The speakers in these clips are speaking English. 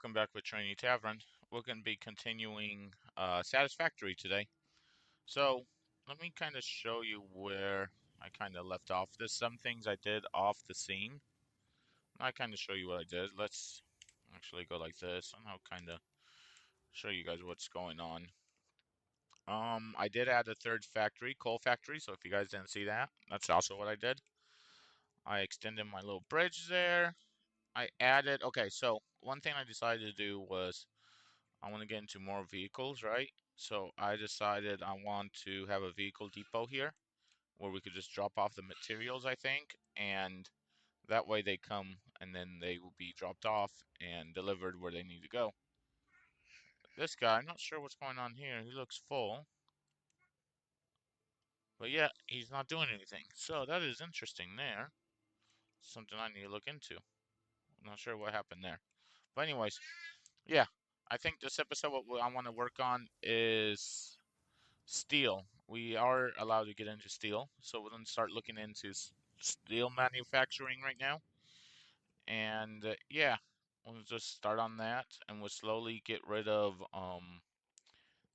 welcome back with Trinity Tavern. We're going to be continuing Satisfactory today. So, let me kind of show you where I kind of left off. There's some things I did off the scene. I kind of show you what I did. Let's actually go like this, and I'll kind of show you guys what's going on. I did add a third factory, coal factory, so if you guys didn't see that, that's also what I did. I extended my little bridge there. I added, okay, so one thing I decided to do was I want to get into more vehicles, right? So I decided I want to have a vehicle depot here where we could just drop off the materials, I think, and that way they come and then they will be dropped off and delivered where they need to go. This guy, I'm not sure what's going on here. He looks full, but yet he's not doing anything. So that is interesting there. Something I need to look into. I'm not sure what happened there. But anyways, yeah, I think this episode what I want to work on is steel. We are allowed to get into steel, so we're going to start looking into steel manufacturing right now. And yeah, we'll just start on that, and we'll slowly get rid of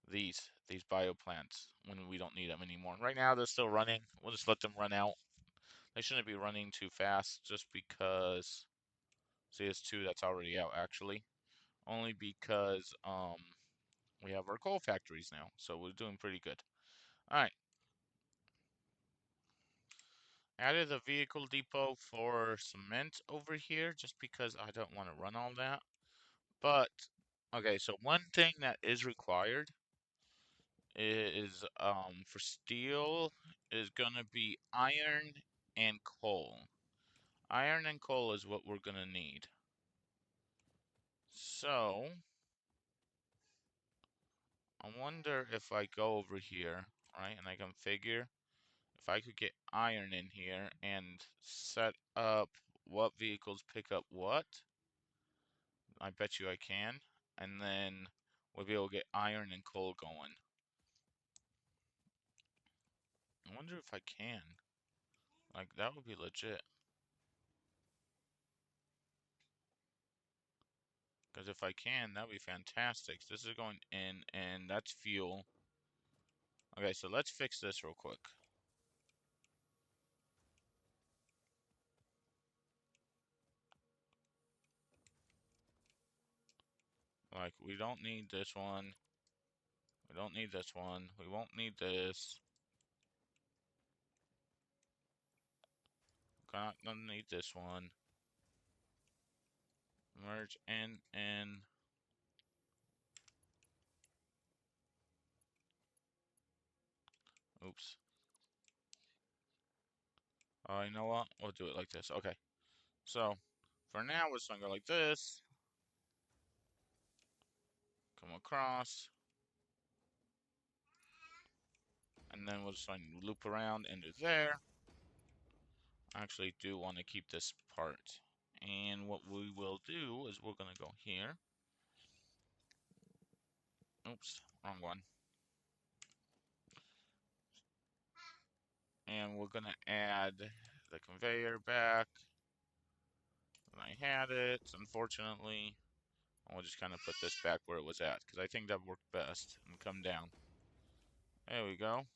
these bio plants when we don't need them anymore. Right now they're still running. We'll just let them run out. They shouldn't be running too fast, just because. See, it's two that's already out actually. Only because we have our coal factories now, so we're doing pretty good. All right. Added a vehicle depot for cement over here just because I don't want to run all that. But, okay, so one thing that is required is for steel is gonna be iron and coal. Iron and coal is what we're gonna need. So, I wonder if I go over here, right, and I can figure if I could get iron in here and set up what vehicles pick up what. I bet you I can. And then we'll be able to get iron and coal going. I wonder if I can. Like, that would be legit. Because if I can, that would be fantastic. This is going in, and that's fuel. Okay, so let's fix this real quick. Like, we don't need this one. We don't need this one. We won't need this. Gonna need this one. Merge in. Oops. Oh, you know what? We'll do it like this. Okay. So, for now, we're just gonna go like this. Come across. And then we'll just loop around into there. I actually do want to keep this part. And what we will do is we're going to go here. Oops, wrong one. And we're going to add the conveyor back. And I had it, unfortunately. I'll just kind of put this back where it was at, because I think that worked best. And come down. There we go.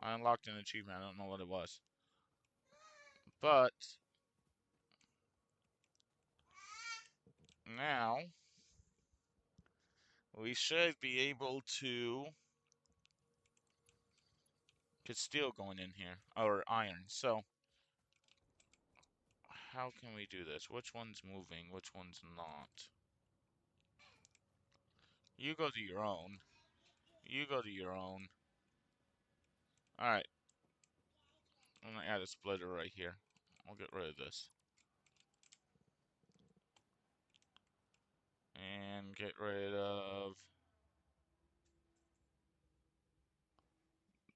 I unlocked an achievement. I don't know what it was. But now we should be able to get steel going in here, or iron. So how can we do this? Which one's moving? Which one's not? You go to your own. You go to your own. Alright. I'm gonna add a splitter right here. I'll get rid of this. And get rid of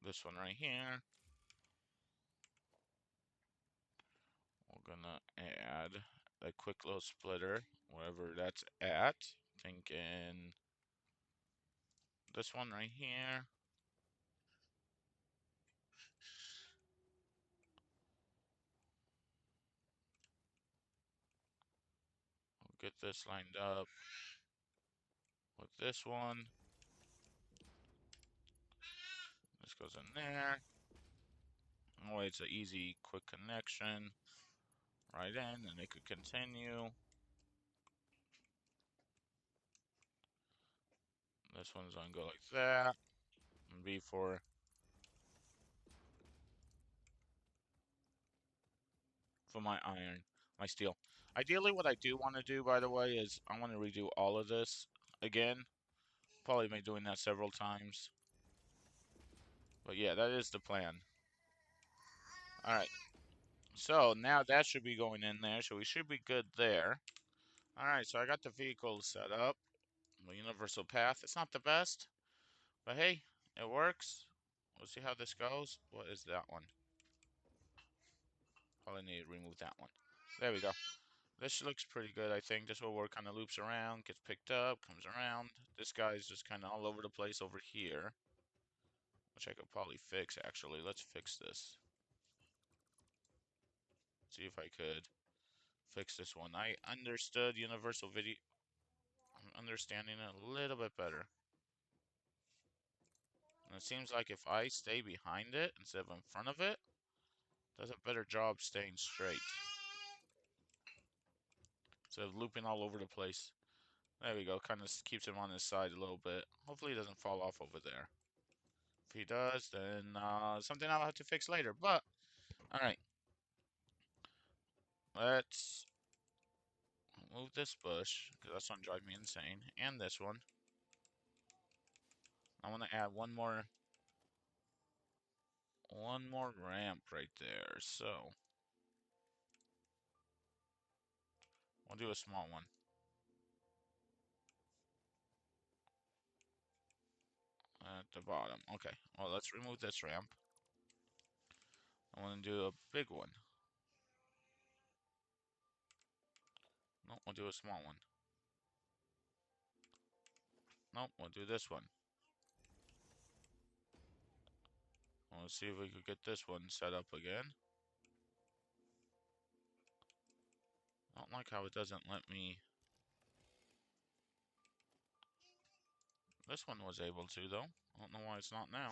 this one right here. We're gonna add a quick little splitter wherever that's at. Thinking this one right here. Get this lined up with this one. This goes in there. Oh, it's an easy, quick connection. Right in, and it could continue. This one's gonna go like that. And be for my iron, my steel. Ideally, what I do want to do, by the way, is I want to redo all of this again. Probably be doing that several times. But yeah, that is the plan. All right. So now that should be going in there, so we should be good there. All right, so I got the vehicle set up. The universal path. It's not the best, but hey, it works. We'll see how this goes. What is that one? Probably need to remove that one. There we go. This looks pretty good, I think. This will work, kind of loops around, gets picked up, comes around. This guy's just kind of all over the place over here, which I could probably fix, actually. Let's fix this. See if I could fix this one. I understood universal video. I'm understanding it a little bit better. And it seems like if I stay behind it instead of in front of it, it does a better job staying straight. Instead of looping all over the place. There we go. Kind of keeps him on his side a little bit. Hopefully he doesn't fall off over there. If he does, then something I'll have to fix later. But, alright. Let's move this bush, because that's going to drive me insane. And this one. I want to add one more ramp right there. So, we'll do a small one. At the bottom. Okay, well, let's remove this ramp. I want to do a big one. No, we'll do a small one. Nope, we'll do this one. Let's see if we could get this one set up again. I don't like how it doesn't let me. This one was able to, though. I don't know why it's not now.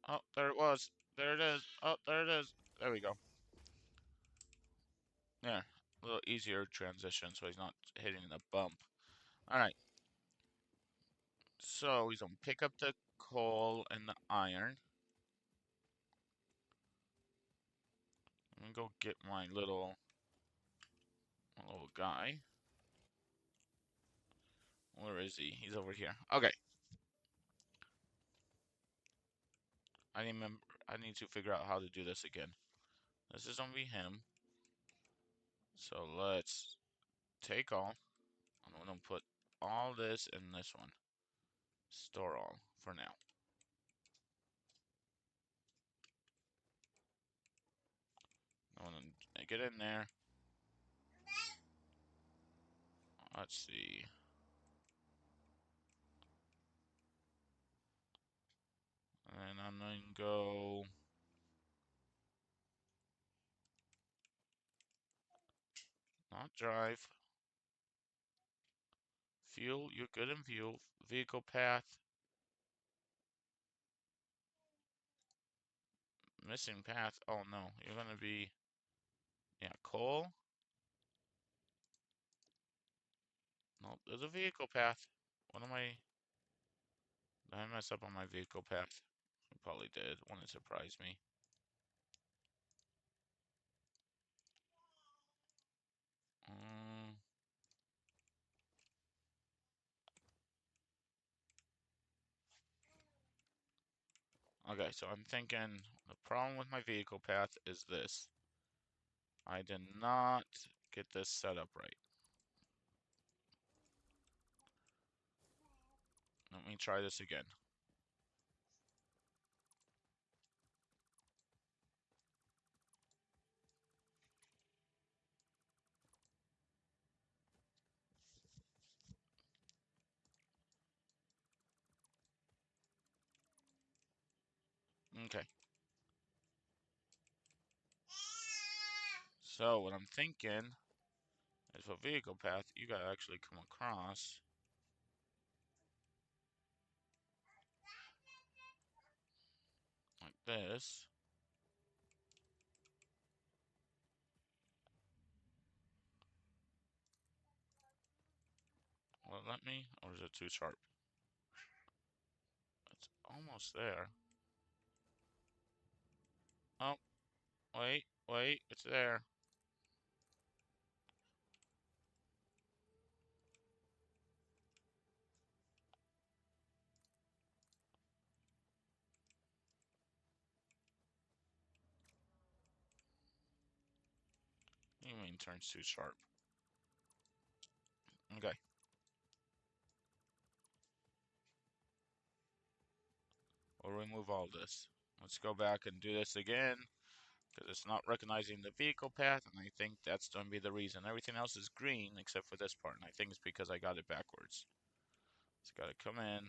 Oh, there it was. There it is. Oh, there it is. There we go. Yeah, a little easier transition so he's not hitting the bump. Alright. So he's going to pick up the coal and the iron. I'm going to go get my little guy. Where is he? He's over here. Okay. I need to figure out how to do this again. This is gonna be him. So let's take all. I'm gonna put all this in this one. Store all for now. I'm gonna get in there. Let's see. And I'm gonna go. Not drive. Fuel. You're good in fuel. Vehicle path. Missing path. Oh no. You're gonna be. Yeah, coal. No, there's a vehicle path. What am I? Did I mess up on my vehicle path? I probably did. Wouldn't surprise me. Mm, okay, so I'm thinking the problem with my vehicle path is this. I did not get this set up right. Let me try this again. Okay. So what I'm thinking is for vehicle path, you gotta actually come across like this. Will it let me? Or is it too sharp? It's almost there. Oh, wait, it's there. What do you mean turns too sharp? Okay, we'll remove all this. Let's go back and do this again, because it's not recognizing the vehicle path, and I think that's going to be the reason. Everything else is green except for this part, and I think it's because I got it backwards. It's got to come in.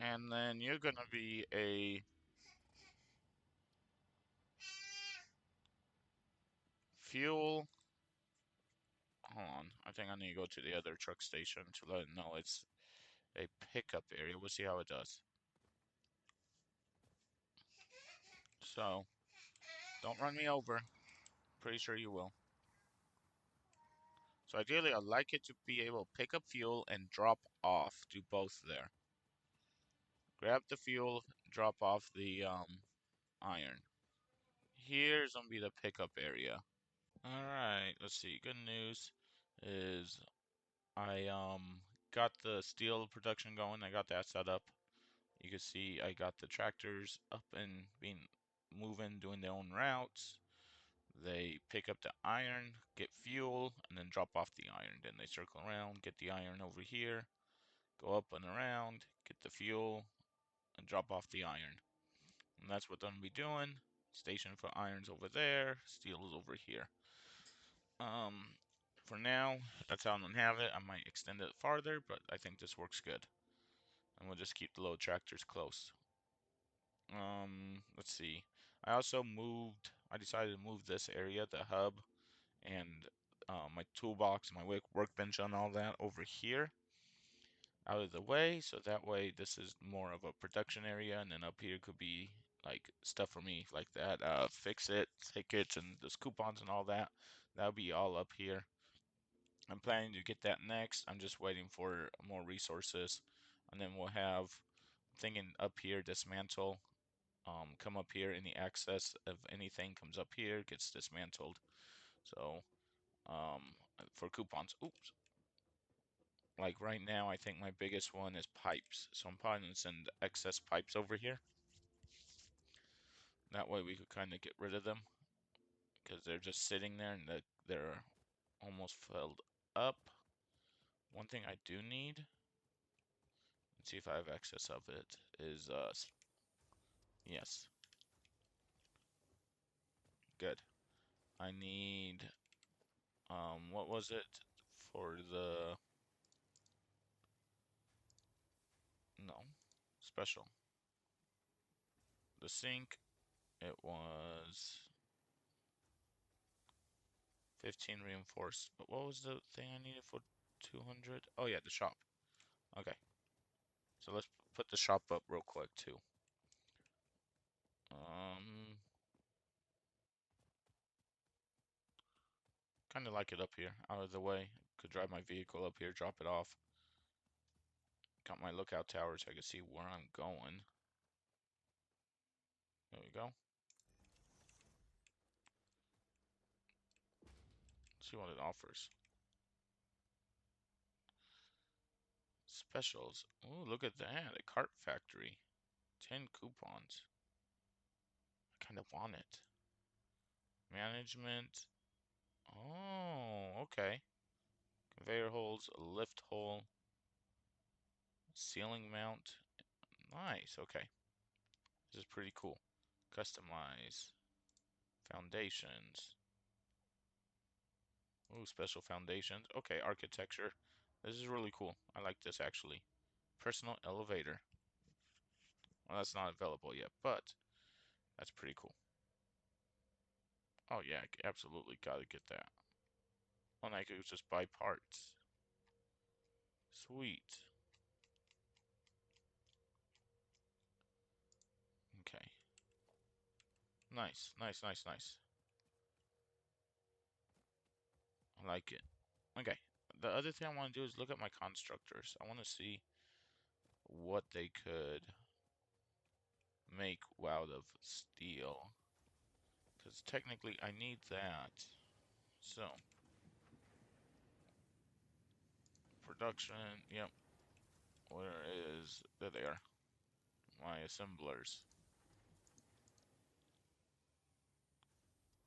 And then you're going to be a fuel. Hold on. I think I need to go to the other truck station to let it know it's a pickup area. We'll see how it does. So, don't run me over. Pretty sure you will. So ideally, I'd like it to be able to pick up fuel and drop off. Do both there. Grab the fuel, drop off the iron. Here's gonna be the pickup area. All right, let's see. Good news is I got the steel production going. I got that set up. You can see I got the tractors up and being moving, doing their own routes. They pick up the iron, get fuel, and then drop off the iron. Then they circle around, get the iron over here, go up and around, get the fuel, and drop off the iron. And that's what I'm gonna be doing. Station for irons over there, steel is over here. Um, for now, that's how I'm gonna have it. I might extend it farther, but I think this works good. And we'll just keep the load tractors close. Let's see. I decided to move this area, the hub, and my toolbox, my workbench, and all that over here out of the way. So that way, this is more of a production area, and then up here could be like stuff for me like that, fix it, tickets, and those coupons and all that. That'll be all up here. I'm planning to get that next. I'm just waiting for more resources, and then we'll have thinking up here, dismantle. Come up here, any access of anything comes up here, gets dismantled. So, for coupons, oops. Like right now, I think my biggest one is pipes. So I'm probably gonna send excess pipes over here. That way we could kind of get rid of them because they're just sitting there and they're almost filled up. One thing I do need, let's see if I have excess of it, is yes, good. I need what was it for the no special the sink? It was 15 reinforced. But what was the thing I needed for 200? Oh yeah, the shop. Okay, so let's put the shop up real quick too. Um, kind of like it up here, out of the way. Could drive my vehicle up here, drop it off. Got my lookout tower so I can see where I'm going. There we go. See what it offers. Specials. Oh, look at that. A cart factory. 10 coupons. I kind of want it. Management. Oh, okay. Conveyor holes, a lift hole, ceiling mount. Nice, okay. This is pretty cool. Customize. Foundations. Ooh, special foundations. Okay, architecture. This is really cool. I like this actually. Personal elevator. Well, that's not available yet, but that's pretty cool. Oh yeah, absolutely gotta get that. And I could just buy parts. Sweet. Okay. Nice, nice, nice, nice. I like it. Okay. The other thing I want to do is look at my constructors. I want to see what they could make out of steel. Because technically I need that. So, production, yep. Where is, there they are. My assemblers.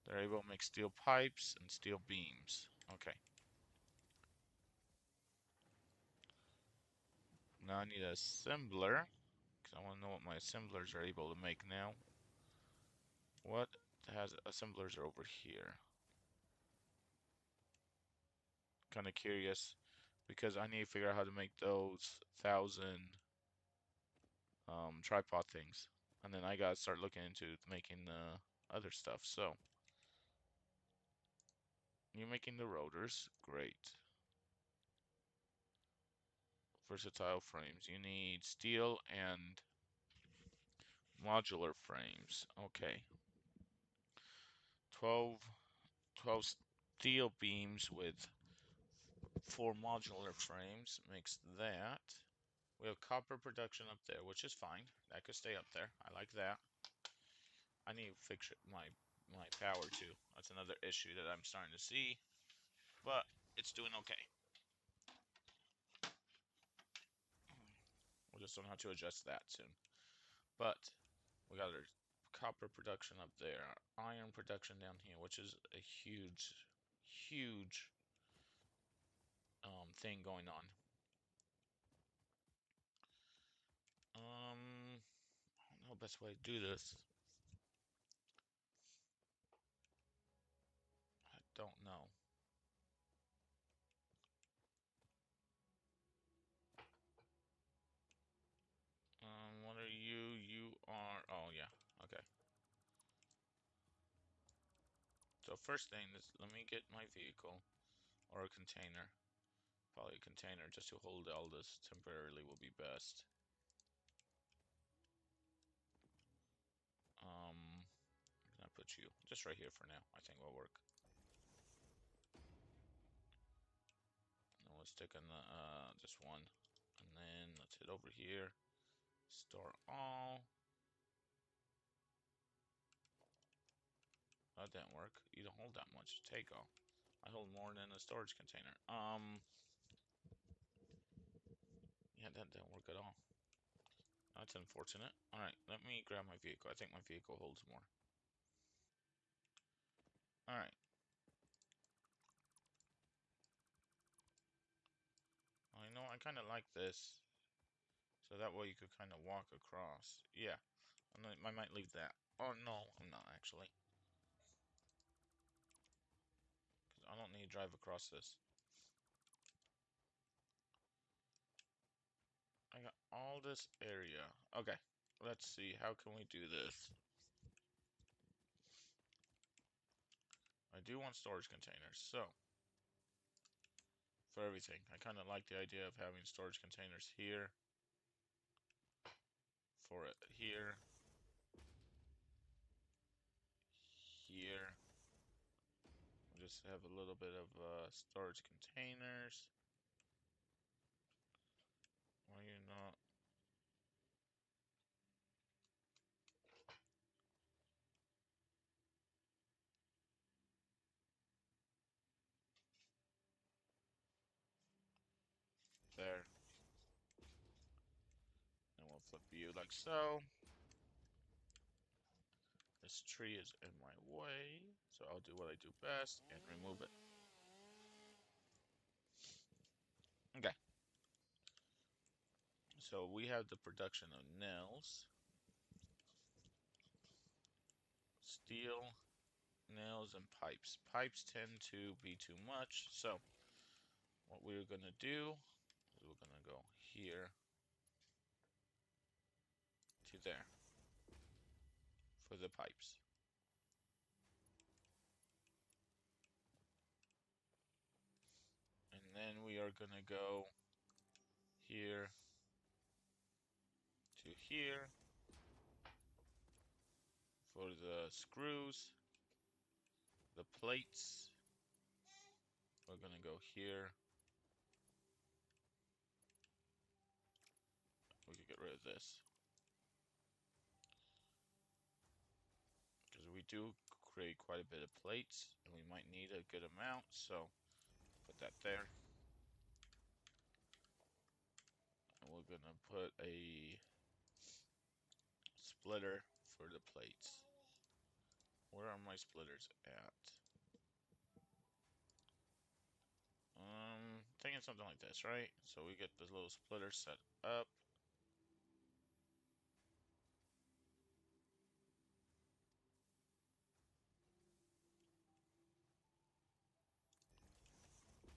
They're able to make steel pipes and steel beams. Okay. Now I need an assembler. Because I want to know what my assemblers are able to make now. What has assemblers are over here? Kind of curious. Because I need to figure out how to make those 1,000 tripod things. And then I gotta start looking into making the other stuff. So, you're making the rotors. Great. Versatile frames. You need steel and modular frames. Okay. 12, 12 steel beams with 4 modular frames makes that. We have copper production up there, which is fine. That could stay up there. I like that. I need to fix my power too. That's another issue that I'm starting to see, but it's doing okay. We'll just learn how to adjust that soon. But we got our copper production up there, our iron production down here, which is a huge, huge thing going on. I don't know the best way to do this. I don't know. What are you? You are. Oh yeah. Okay. So first thing is, let me get my vehicle or a container. Probably a container just to hold all this temporarily will be best. Can I put you just right here for now? I think will work. And let's stick in the just one, and then let's hit over here. Store all. That didn't work. You don't hold that much. Take all. I hold more than a storage container. Yeah, that didn't work at all. That's unfortunate. Alright, let me grab my vehicle. I think my vehicle holds more. Alright. I know, I kind of like this. So that way you could kind of walk across. Yeah, I might leave that. Oh, no, I'm not actually. Because I don't need to drive across this. I got all this area. Okay, let's see. How can we do this? I do want storage containers, so for everything. I kind of like the idea of having storage containers here, for it here, here. We'll just have a little bit of storage containers. Why you not? There. And we'll flip you like so. This tree is in my way, so I'll do what I do best and remove it. Okay. So we have the production of nails, steel, nails, and pipes. Pipes tend to be too much, so what we're gonna do is we're gonna go here to there for the pipes. And then we are gonna go here to here for the screws, the plates. We're gonna go here. We could get rid of this, because we do create quite a bit of plates, and we might need a good amount, so put that there. And we're gonna put a splitter for the plates. Where are my splitters at? Thinking something like this, right? So we get this little splitter set up.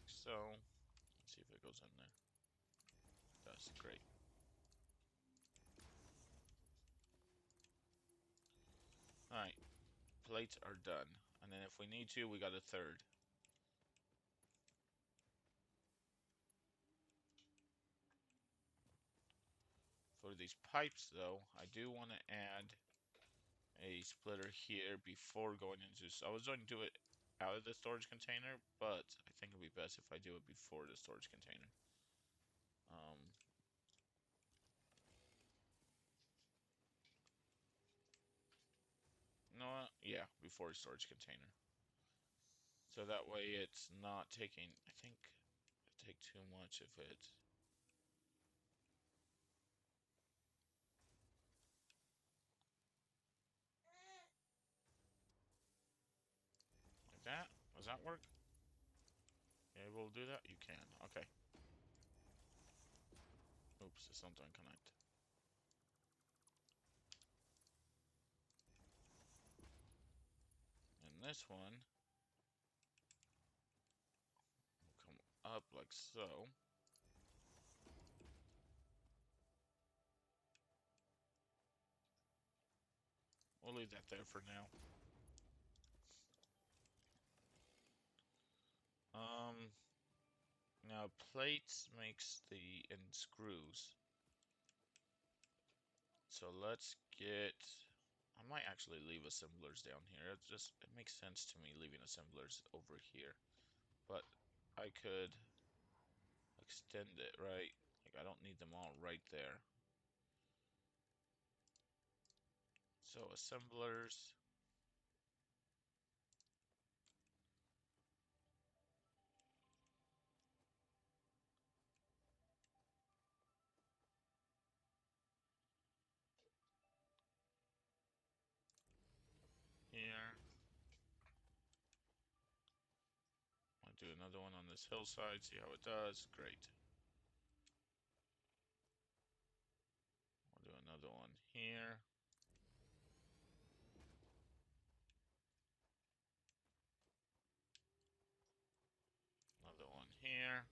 So, let's see if it goes in there. That's great. Alright, plates are done. And then if we need to, we got a third. For these pipes, though, I do want to add a splitter here before going into... So I was going to do it out of the storage container, but I think it'd be best if I do it before the storage container. Um, you know what? Yeah, before storage container. So that way it's not taking... I think it'd take too much if it... Like that? Does that work? You able to do that? You can. Okay. Oops, it's not done connect. And this one will come up like so. We'll leave that there for now. Now plates makes the and screws. So let's get... I might actually leave assemblers down here. It makes sense to me leaving assemblers over here. But I could extend it, right? Like I don't need them all right there. So assemblers. Here. I'll do another one on this hillside, see how it does. Great. We'll do another one here. Another one here.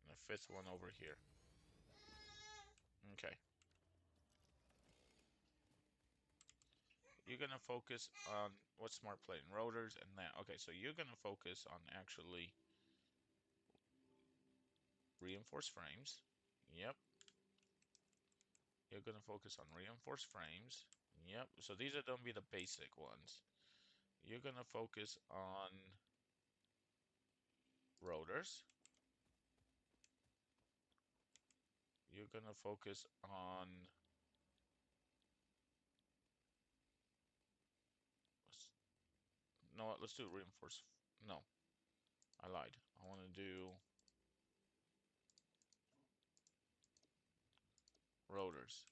And a fifth one over here. Okay. You're gonna focus on what smart plate and rotors and that. Okay, so you're gonna focus on actually reinforced frames. Yep. You're gonna focus on reinforced frames. Yep. So these are gonna be the basic ones. You're gonna focus on rotors. You're gonna focus on no what, let's do reinforced. No, I lied. I wanna do rotors.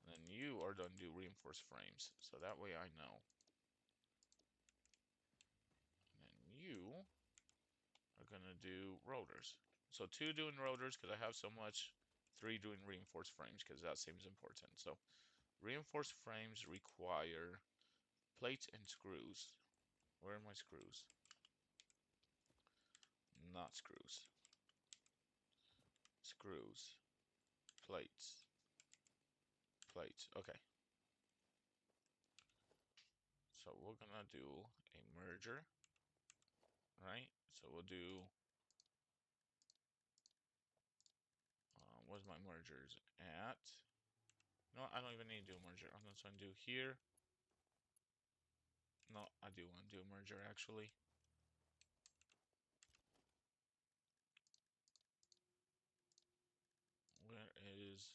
And then you are gonna do reinforced frames. So that way I know. And then you are gonna do rotors. So 2 doing rotors because I have so much. 3 doing reinforced frames because that seems important. So reinforced frames require plates and screws. Where are my screws? Not screws. Screws. Plates. Plates. Okay. So we're gonna do a merger, right? So we'll do, where's my mergers at? No, I don't even need to do a merger. I'm just gonna do here. No, I do want to do a merger actually. Where is,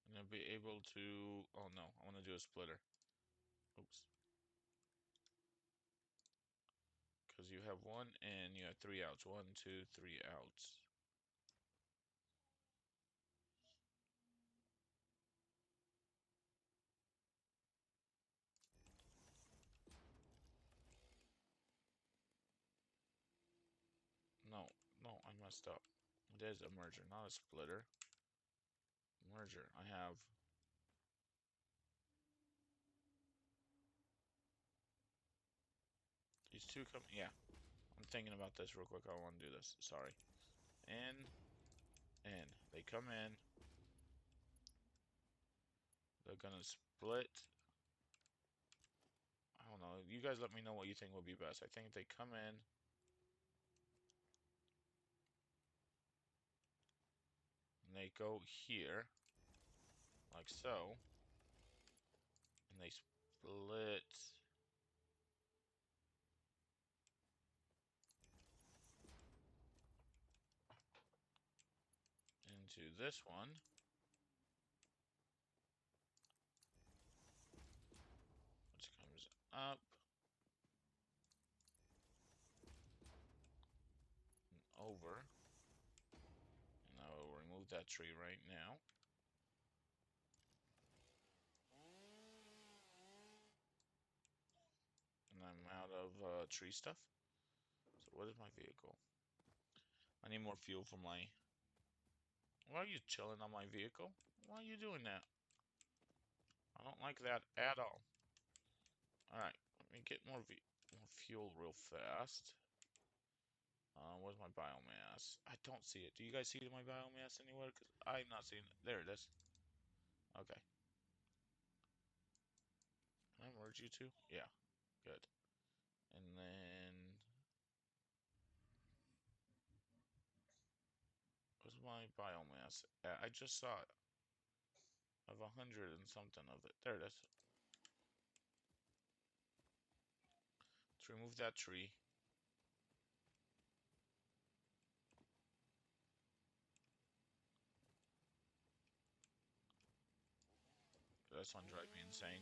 I'm gonna be able to, oh no, I want to do a splitter. Oops. Because you have 1 and you have 3 outs. 1, 2, 3 outs. No, no, I messed up. It is a merger, not a splitter. Merger. I have these 2 come. Yeah, I'm thinking about this real quick. I want to do this. Sorry. In, in. They come in. They're gonna split. I don't know. You guys let me know what you think would be best. I think they come in. And they go here. Like so. And they split into this one. Which comes up. And over. And I will remove that tree right now. And I'm out of tree stuff. So what is my vehicle? I need more fuel for my... Why are you chilling on my vehicle? Why are you doing that? I don't like that at all. Alright, let me get more fuel real fast. Where's my biomass? I don't see it. Do you guys see my biomass anywhere? Because I'm not seeing it. There it is. Okay. Can I merge you two? Yeah. Good. And then... Where's my biomass? I just saw it. I have 100 and something of it. There it is. Let's remove that tree. this one drives me insane.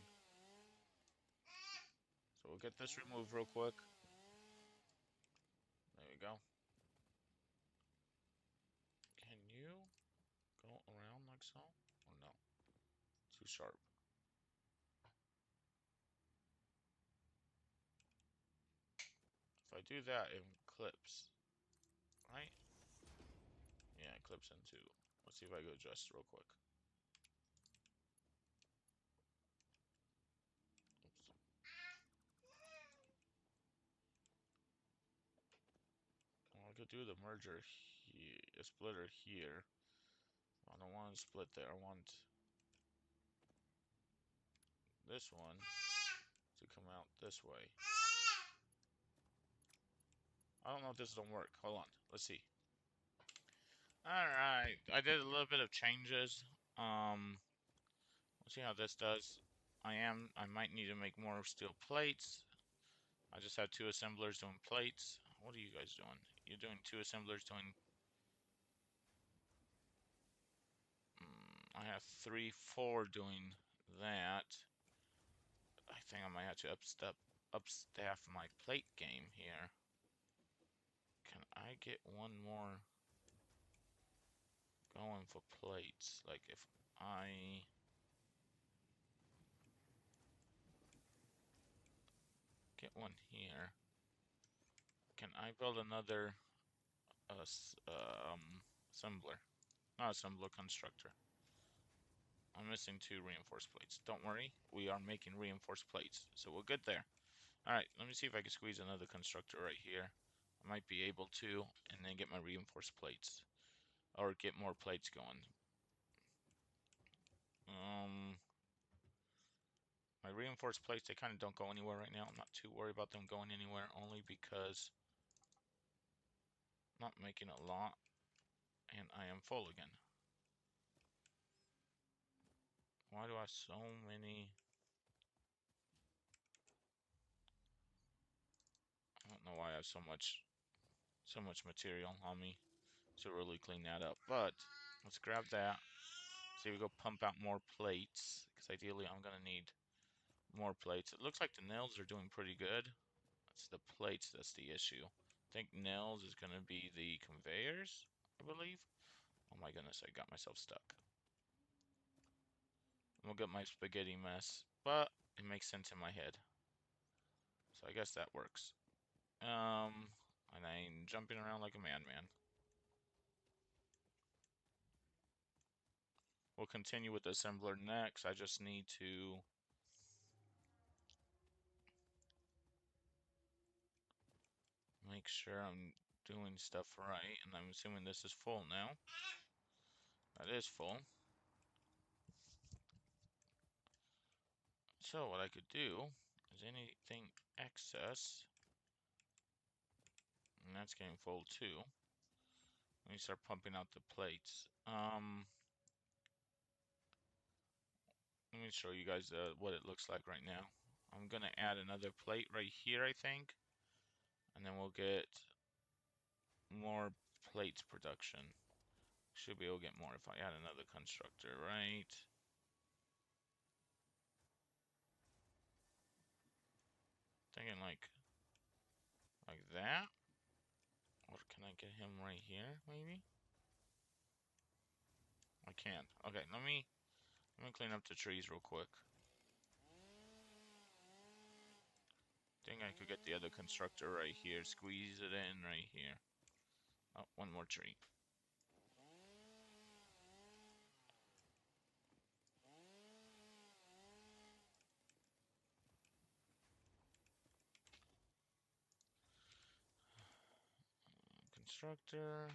So we'll get this removed real quick. There we go. Can you go around like so? Or no? Too sharp. If I do that, it clips. Right? Yeah, it clips into. Let's see if I go adjust real quick. Oops. Well, I could do the merger here, a splitter here. I don't want to split there. I want this one to come out this way. I don't know if this don't work. Hold on. Let's see. Alright. I did a little bit of changes. Let's see how this does. I might need to make more steel plates. I just had two assemblers doing plates. What are you guys doing? You're doing two assemblers doing... I have 3, 4 doing that. I think I might have to upstaff my plate game here. Can I get one more going for plates? Like if I get one here, can I build another assembler? Not assembler, constructor. I'm missing 2 reinforced plates. Don't worry, we are making reinforced plates, so we're good there. Alright, let me see if I can squeeze another constructor right here. I might be able to, and then get my reinforced plates. Or get more plates going. My reinforced plates, they kind of don't go anywhere right now. I'm not too worried about them going anywhere, only because I'm not making a lot, and I am full again. Why do I have so many? I don't know why I have so much material on me to really clean that up. But let's grab that. See if we go pump out more plates, because ideally I'm gonna need more plates. It looks like the nails are doing pretty good. It's the plates that's the issue. I think nails is gonna be the conveyors, I believe. Oh my goodness, I got myself stuck. We'll get my spaghetti mess, but it makes sense in my head. So I guess that works. And I'm jumping around like a madman. We'll continue with the assembler next. I just need to make sure I'm doing stuff right, and I'm assuming this is full now. That is full. So what I could do is anything excess, and that's getting full too. Let me start pumping out the plates. Let me show you guys what it looks like right now. I'm gonna add another plate right here, I think, and then we'll get more plates production. Should be able to get more if I add another constructor, right? Thinking like that. Or can I get him right here, maybe? I can. Okay, let me clean up the trees real quick. Think I could get the other constructor right here, squeeze it in right here. Oh, one more tree. Constructor.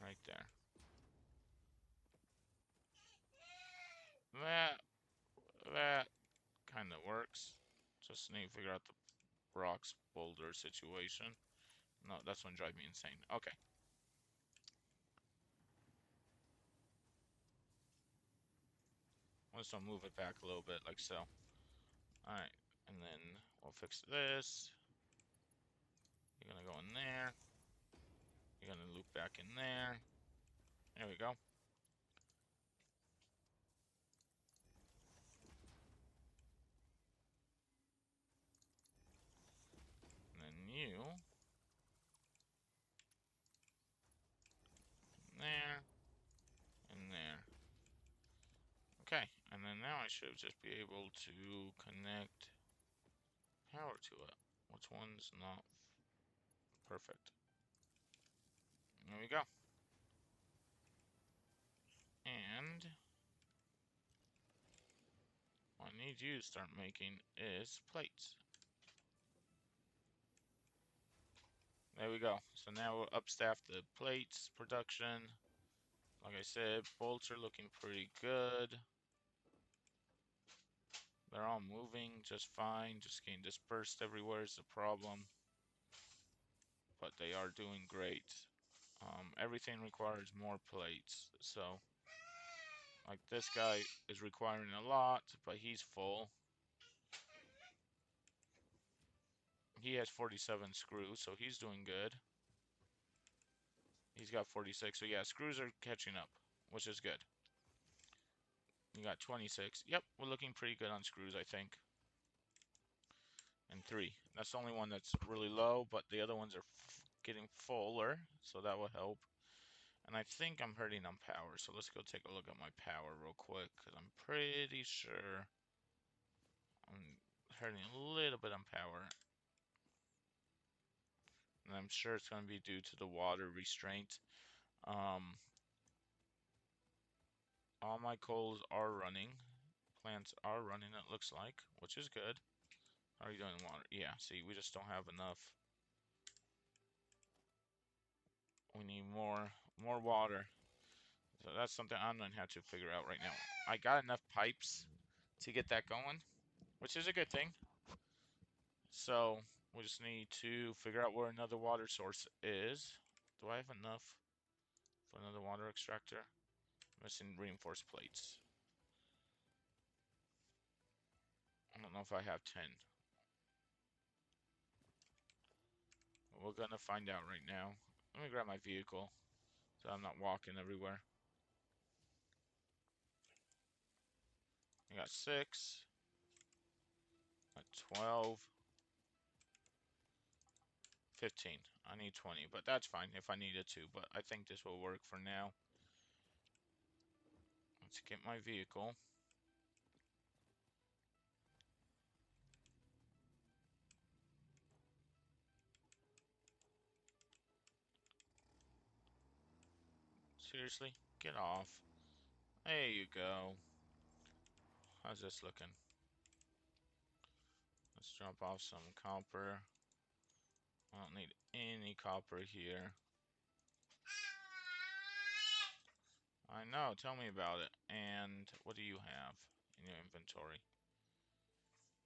Right there. That kind of works. Just need to figure out the rocks boulder situation. No, that's one drive me insane. Okay. Let's move it back a little bit, like so. Alright, and then we'll fix this. You're gonna go in there. You're gonna loop back in there. There we go. And then now I should just be able to connect power to it. Which one's not perfect? There we go. And what I need you to start making is plates. There we go. So now we'll upstaff the plates production. Like I said, bolts are looking pretty good. They're all moving just fine. Just getting dispersed everywhere is the problem. But they are doing great. Everything requires more plates. So, like this guy is requiring a lot, but he's full. He has 47 screws, so he's doing good. He's got 46. So yeah, screws are catching up, which is good. You got 26. Yep, we're looking pretty good on screws, I think. And 3. That's the only one that's really low, but the other ones are getting fuller, so that will help. And I think I'm hurting on power, so let's go take a look at my power real quick, because I'm pretty sure I'm hurting a little bit on power. And I'm sure it's going to be due to the water restraint. All my coals are running. Plants are running, it looks like, which is good. How are you doing, water? Yeah, see, we just don't have enough. We need more water. So that's something I'm going to have to figure out right now. I got enough pipes to get that going, which is a good thing. So we just need to figure out where another water source is. Do I have enough for another water extractor? Missing reinforced plates. I don't know if I have 10. We're gonna find out right now. Let me grab my vehicle so I'm not walking everywhere. I got 6. Got 12. 15. I need 20, but that's fine if I needed to. But I think this will work for now. Let's get my vehicle. Seriously? Get off. There you go. How's this looking? Let's drop off some copper. I don't need any copper here. I know, tell me about it. And what do you have in your inventory?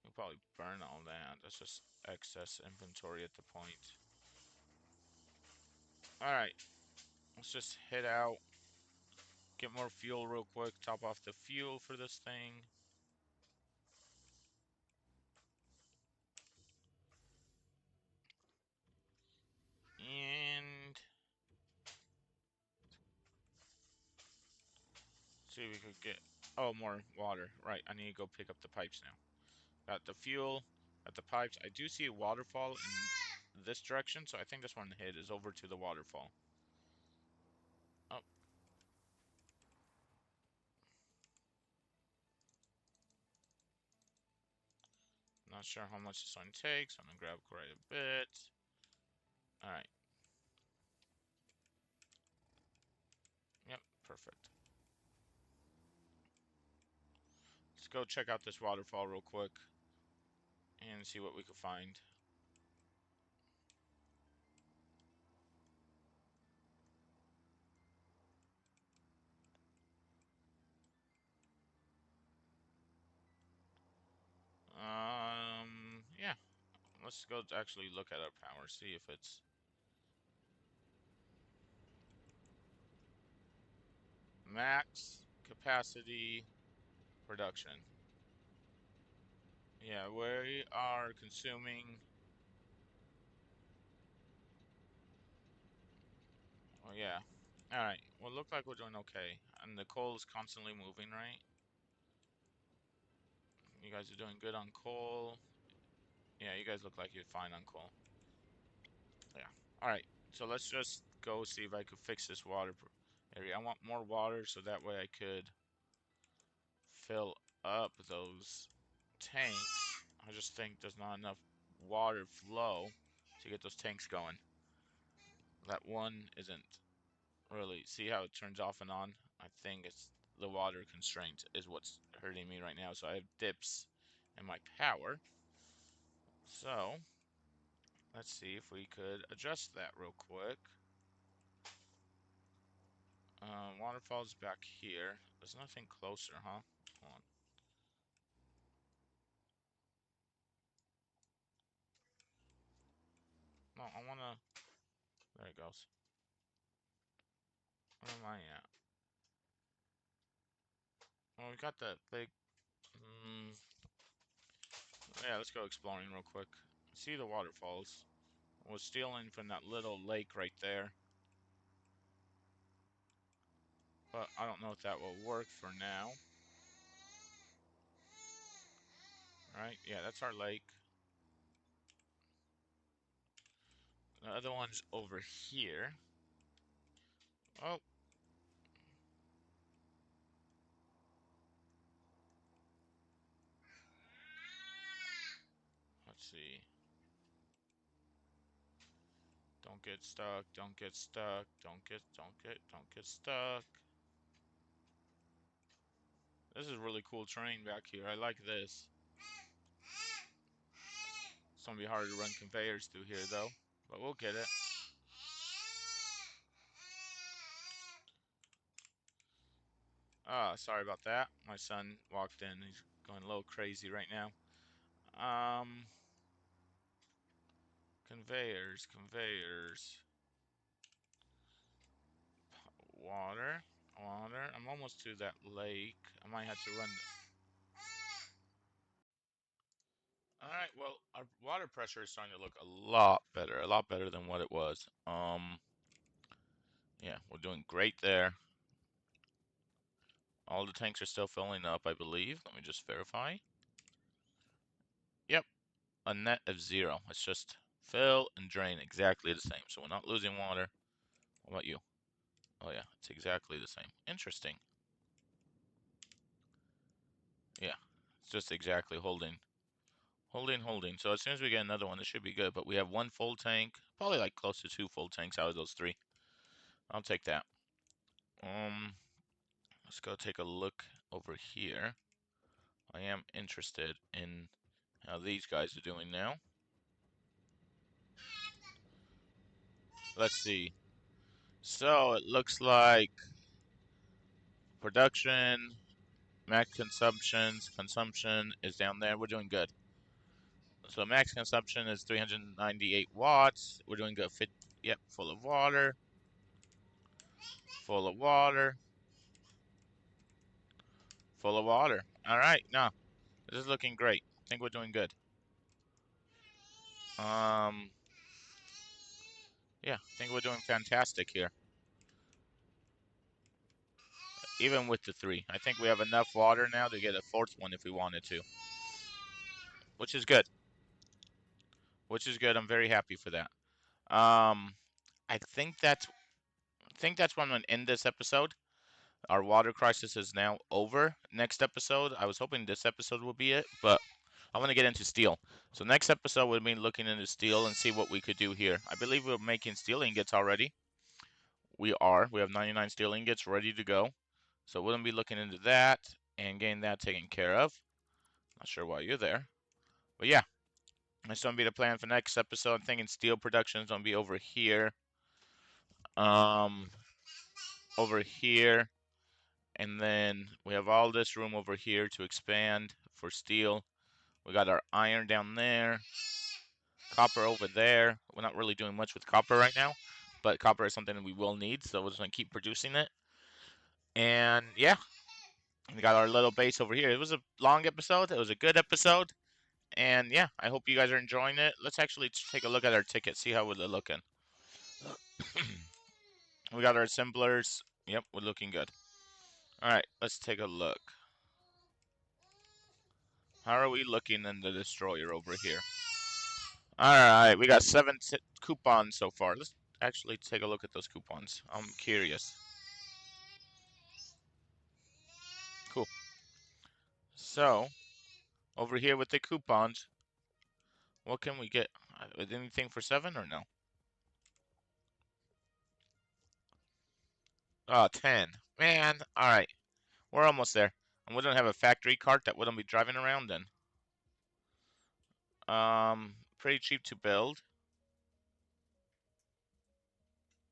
You'll probably burn all that. That's just excess inventory at the point. Alright, let's just head out. Get more fuel real quick. Top off the fuel for this thing. And see if we could get... Oh, more water. Right, I need to go pick up the pipes now. Got the fuel, got the pipes. I do see a waterfall in this direction, so I think this one hit is over to the waterfall. Oh. Not sure how much this one takes. I'm gonna grab quite a bit. Alright. Yep, perfect. Let's go check out this waterfall real quick and see what we can find. Yeah. Let's go actually look at our power, see if it's... Max capacity production. Yeah, we are consuming... Oh, yeah. Alright, well, look like we're doing okay. And the coal is constantly moving, right? You guys are doing good on coal. Yeah, you guys look like you're fine on coal. Yeah. Alright, so let's just go see if I could fix this water area. I want more water so that way I could fill up those tanks. I just think there's not enough water flow to get those tanks going. That one isn't really. See how it turns off and on? I think it's the water constraint is what's hurting me right now. So I have dips in my power. So let's see if we could adjust that real quick. Waterfall's back here. There's nothing closer, huh? Hold on. No, I wanna. There it goes. Where am I at? Well, we got that big. Mm, yeah, let's go exploring real quick. See the waterfalls. We're stealing from that little lake right there, but I don't know if that will work for now. All right, yeah, that's our lake. The other one's over here. Oh, let's see. Don't get stuck. Don't get stuck. Don't get stuck. This is really cool terrain back here. I like this. It's gonna be hard to run conveyors through here though, but we'll get it. Ah, sorry about that. My son walked in. He's going a little crazy right now. Um, conveyors. Water, water. I'm almost to that lake. I might have to run. All right. Well, our water pressure is starting to look a lot better than what it was. Yeah, we're doing great there. All the tanks are still filling up, I believe. Let me just verify. Yep, a net of 0. It's just fill and drain exactly the same. So we're not losing water. What about you? Oh yeah, it's exactly the same. Interesting. Yeah, it's just exactly holding. So as soon as we get another one, it should be good. But we have one full tank, probably like close to 2 full tanks out of those 3. I'll take that. Let's go take a look over here. I am interested in how these guys are doing now. Let's see. So it looks like production, max consumption is down there. We're doing good. So max consumption is 398 watts. We're doing good. Yep, full of water. Full of water. Full of water. All right, no, this is looking great. I think we're doing good. Um, yeah, I think we're doing fantastic here. Even with the 3, I think we have enough water now to get a 4th one if we wanted to, which is good. Which is good. I'm very happy for that. Um, I think that's when I'm gonna end this episode. Our water crisis is now over. Next episode, I was hoping this episode would be it, but I want to get into steel. So next episode we'll be looking into steel and see what we could do here. I believe we're making steel ingots already. We are. We have 99 steel ingots ready to go. So we're gonna be looking into that and getting that taken care of. Not sure why you're there, but yeah, that's gonna be the plan for next episode. I'm thinking steel production is gonna be over here. Um, over here. And then we have all this room over here to expand for steel. We got our iron down there, copper over there. We're not really doing much with copper right now, but copper is something that we will need, so we're just gonna keep producing it. And yeah, we got our little base over here. It was a long episode. It was a good episode. And yeah, I hope you guys are enjoying it. Let's actually take a look at our ticket, see how we're looking. We got our assemblers. Yep, we're looking good. All right, let's take a look. How are we looking in the destroyer over here? Alright, we got 7 coupons so far. Let's actually take a look at those coupons. I'm curious. Cool. So, over here with the coupons, what can we get? Anything for 7 or no? 10. Man, alright. We're almost there. And we don't have a factory cart that wouldn't be driving around then. Pretty cheap to build.